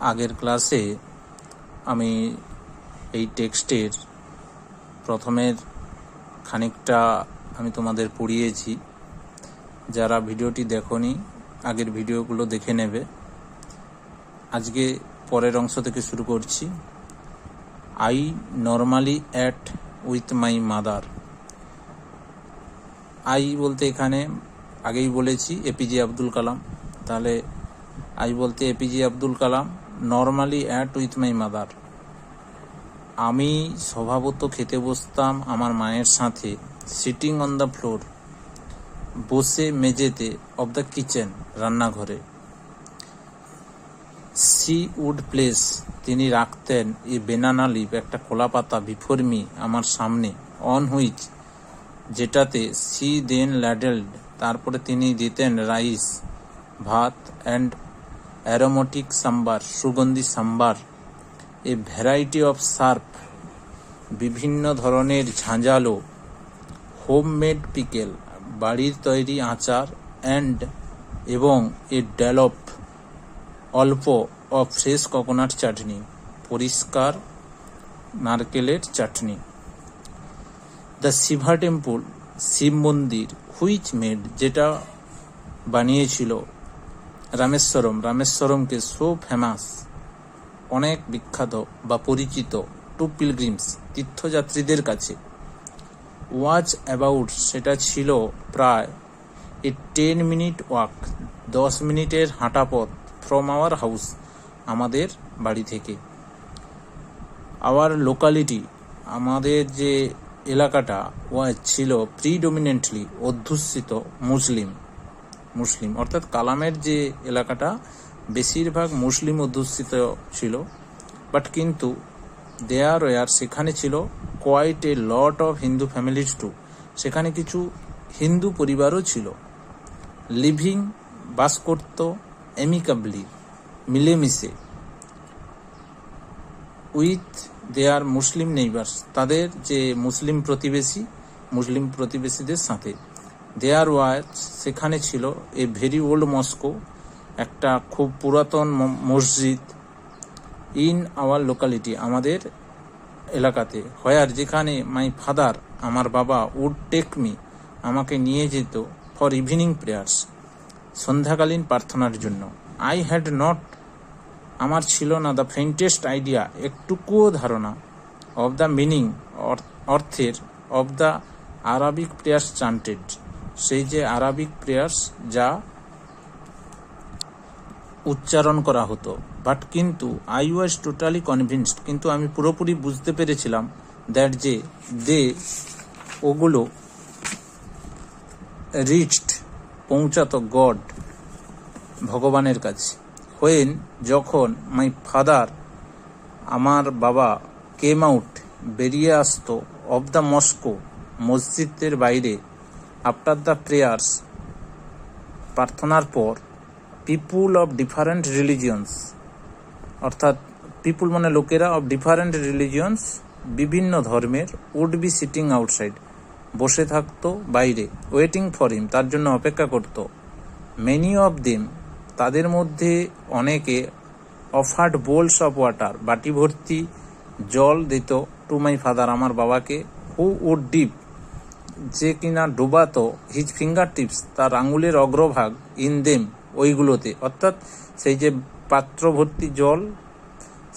আগের ক্লাসে আমি এই টেক্সটের প্রথমের খানিকটা আমি তোমাদের পড়িয়েছি। যারা ভিডিওটি দেখোনি আগের ভিডিওগুলো দেখে নেবে। আজকে পরের অংশ থেকে শুরু করছি। I normally at with my mother. I বলতে এখানে আগেই বলেছি এপিজে আব্দুল কালাম। তাহলে আই বলতে APJ Abdul Kalam, normally at with my mother. আমি স্বভাবত খেতে বসতাম আমার মায়ের সাথে, সিটিং অন দ্য ফ্লোর, বসে মেঝেতে, অব দ্য কিচেন, রান্নাঘরে। সি উড প্লেস, তিনি রাখতেন এ বেনানা লিভ, একটা কলা পাতা, বিফোর মি, আমার সামনে, অন হুইচ, যেটাতে, সি দেন ল্যাডেলড, তারপরে তিনি দিতেন রাইস, ভাত, অ্যান্ড অ্যারোমেটিক সাম্বার, সুগন্ধি sambar, a variety of SERP, বিভিন্ন ধরনের ঝাঁঝালো, হোমমেড পিকেল, বাড়ির তৈরি আচার, অ্যান্ড এবং এ ডেলপ, অল্প, অফ ফ্রেশ কোকোনাট চাটনি, পরিষ্কার নারকেলের চাটনি। দ্য শিভা টেম্পল, শিব মন্দির, হুইচ মেড, যেটা বানিয়েছিল রামেশ্বরমকে, সো ফেমাস, অনেক বিখ্যাত বা পরিচিত, টু পিলগ্রিমস, তীর্থযাত্রীদের কাছে। ওয়াচ অ্যাবাউট, সেটা ছিল প্রায় এ 10 মিনিট ওয়াক, 10 মিনিটের হাঁটা পথ, ফ্রম আওয়ার হাউস, আমাদের বাড়ি থেকে। আওয়ার লোকালিটি, আমাদের যে এলাকাটা, ওয়াজ ছিল প্রিডমিনেন্টলি, অধ্যুষিত মুসলিম, অর্থাৎ কালামের যে এলাকাটা বেশিরভাগ মুসলিম অধ্যুষিত ছিল। বাট কিন্তু দেয়ার ওয়ার, সেখানে ছিল quite a lot of Hindu families too, সেখানে কিছু হিন্দু পরিবারও ছিল। লিভিং, বাস করত, এমিকাবলি, মিলেমিশে, উইথ দেয়ার মুসলিম নেইবার্স, তাদের যে মুসলিম প্রতিবেশীদের সাথে। দেয়ার ওয়াজ, সেখানে ছিল এ ভেরি ওল্ড মস্কো, একটা খুব পুরাতন মসজিদ, ইন আওয়ার লোকালিটি, আমাদের এলাকাতে, হোয়ার, যেখানে মাই ফাদার, আমার বাবা, উড টেক মি, আমাকে নিয়ে যেত, ফর ইভিনিং প্রেয়ার্স, সন্ধ্যাকালীন প্রার্থনার জন্য। আই হ্যাড নট, আমার ছিল না, দ্য ফেইন্টেস্ট আইডিয়া, একটুকুও ধারণা, অব দ্য মিনিং, অর্থের, অব দ্য আরাবিক প্রেয়ার্স চান্টেড, সেই যে আরাবিক প্রেয়ার্স যা উচ্চারণ করা হতো। বাট কিন্তু আই ওয়াজ টোটালি কনভিন্সড, কিন্তু আমি পুরোপুরি বুঝতে পেরেছিলাম, দ্যাট যে ওগুলো রিচড, পৌঁছাত, গড, ভগবানের কাছে। হোয়েন, যখন, মাই ফাদার, আমার বাবা, কেম আউট, বেরিয়ে আসতো, অব দ্য মস্কো, মসজিদের বাইরে, আফটার দ্য প্রেয়ার্স, প্রার্থনার পর, পিপুল অফ ডিফারেন্ট রিলিজিয়ন্স, অর্থাৎ পিপুল মানে লোকেরা, অফ ডিফারেন্ট রিলিজিয়ন্স, বিভিন্ন ধর্মের, উড বি সিটিং আউটসাইড, বসে থাকতো বাইরে, ওয়েটিং ফর হিম, তার জন্য অপেক্ষা করত। মেনি অফ দেম, তাদের মধ্যে অনেকে, অফার্ড বোলস অফ ওয়াটার, বাটি ভর্তি জল দিত, টু মাই ফাদার, আমার বাবাকে, হু উড ডিপ, যে কিনা ডুবাতো, হিজ ফিঙ্গার টিপস, তার আঙুলের অগ্রভাগ, ইন দেম, ওইগুলোতে, অর্থাৎ সেই যে পাত্র ভর্তি জল,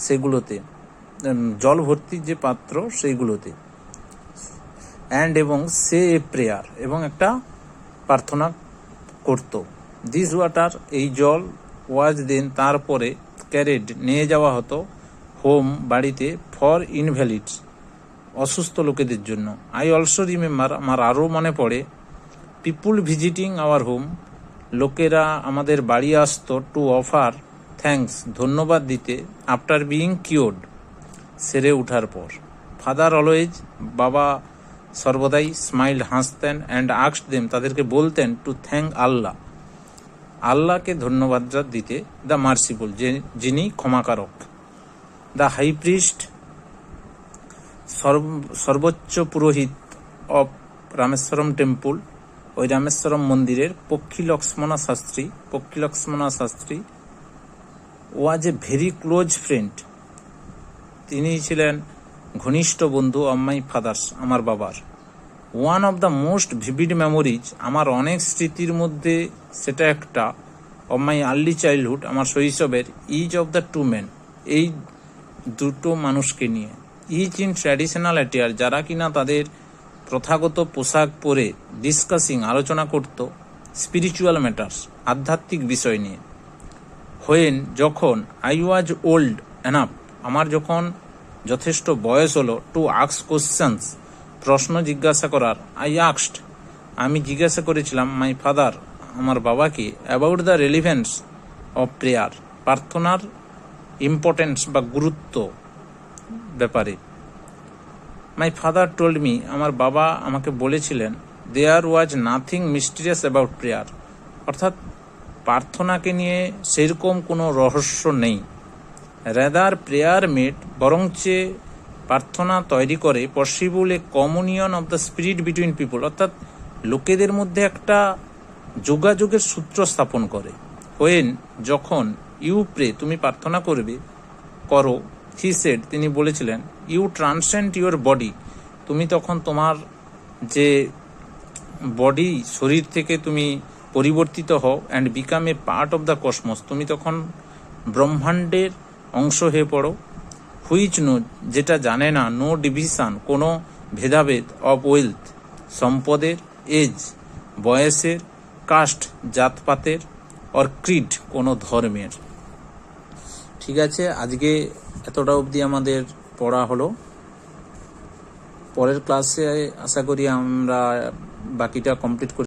সেগুলোতে, জল ভর্তি যে পাত্র সেইগুলোতে। অ্যান্ড, এবং সে এ প্রেয়ার, এবং একটা প্রার্থনা করত। দিস ওয়াটার, এই জল, ওয়াজ দেন, তারপরে, ক্যারেড, নিয়ে যাওয়া হতো, হোম, বাড়িতে, ফর ইনভ্যালিডস, অসুস্থ লোকেদের জন্য। আই অলসো রিমেম্বার, আমার আরও মনে পড়ে, পিপুল ভিজিটিং আওয়ার হোম, লোকেরা আমাদের বাড়ি আসতো, টু অফার থ্যাঙ্কস, ধন্যবাদ দিতে, আফটার বিইং কিওর্ড, সেরে ওঠার পর। ফাদার অলওয়েজ, বাবা সর্বদাই, স্মাইল্ড, হাসতেন, অ্যান্ড আস্কড দেম, তাদেরকে বলতেন, টু থ্যাঙ্ক আল্লাহ, আল্লাহকে ধন্যবাদ দিতে, দ্য মার্সিফুল, যিনি ক্ষমাকারক। দ্য হাই প্রিস্ট, সর্বোচ্চ পুরোহিত, অফ রামেশ্বরম টেম্পল, ওই রামেশ্বরম মন্দিরের, পক্ষী লক্ষ্মণা শাস্ত্রী, ওয়াজ এ ভেরি ক্লোজ ফ্রেন্ড। তিনি ছিলেন ঘনিষ্ঠ বন্ধু অফ মাই ফাদার্স, আমার বাবার। One of the most vivid memories, আমার অনেক স্মৃতির মধ্যে সেটা একটা, অফ মাই আর্লি চাইল্ডহুড, আমার শৈশবের, each of the two men, এই দুটো মানুষকে নিয়ে। ইচ ইন ট্র্যাডিশনাল অ্যাটিয়ার, যারা কিনা তাদের প্রথাগত পোশাক পরে ডিসকাসিং, আলোচনা করত স্পিরিচুয়াল ম্যাটার্স, আধ্যাত্মিক বিষয় নিয়ে। হোয়েন, যখন আই ওয়াজ ওল্ড এনাফ, আমার যখন যথেষ্ট বয়স হলো, টু আস্ক কোশ্চেন্স, প্রশ্ন জিজ্ঞাসা করার, আই আস্কড, আমি জিজ্ঞাসা করেছিলাম, মাই ফাদার, আমার বাবাকে, about the relevance of prayer, প্রার্থনার ইম্পর্টেন্স বা গুরুত্ব ব্যাপারে। মাই ফাদার টোল্ড মি, আমার বাবা আমাকে বলেছিলেন, there was nothing mysterious about prayer, অর্থাৎ প্রার্থনাকে নিয়ে সেরকম কোনো রহস্য নেই। রেদার প্রেয়ার মেড, বরঞ্চে প্রার্থনা তৈরি করে possible A communion of the spirit between people, অর্থাৎ লোকেদের মধ্যে একটা যোগাযোগের সূত্র স্থাপন করে। হোয়েন, যখন ইউ প্রে, তুমি প্রার্থনা করো, হি সেড, তিনি বলেছিলেন, ইউ ট্রান্সেন্ড ইউর বডি, তুমি তখন তোমার যে বডি, শরীর থেকে তুমি পরিবর্তিত হও, and become a part of the cosmos, তুমি তখন ব্রহ্মাণ্ডের অংশ হয়ে পড়ো। হুইচ নো, যেটা জানে না, নো ডিভিশন, কোনো ভেদাভেদ, অফ ওয়েলথ, সম্পদের, এজ, বয়সের, কাস্ট, জাতপাতের, অর ক্রিড, কোনো ধর্মের। ঠিক আছে, আজকে এতটা অবধি আমাদের পড়া হলো। পরের ক্লাসে আশা করি আমরা বাকিটা কমপ্লিট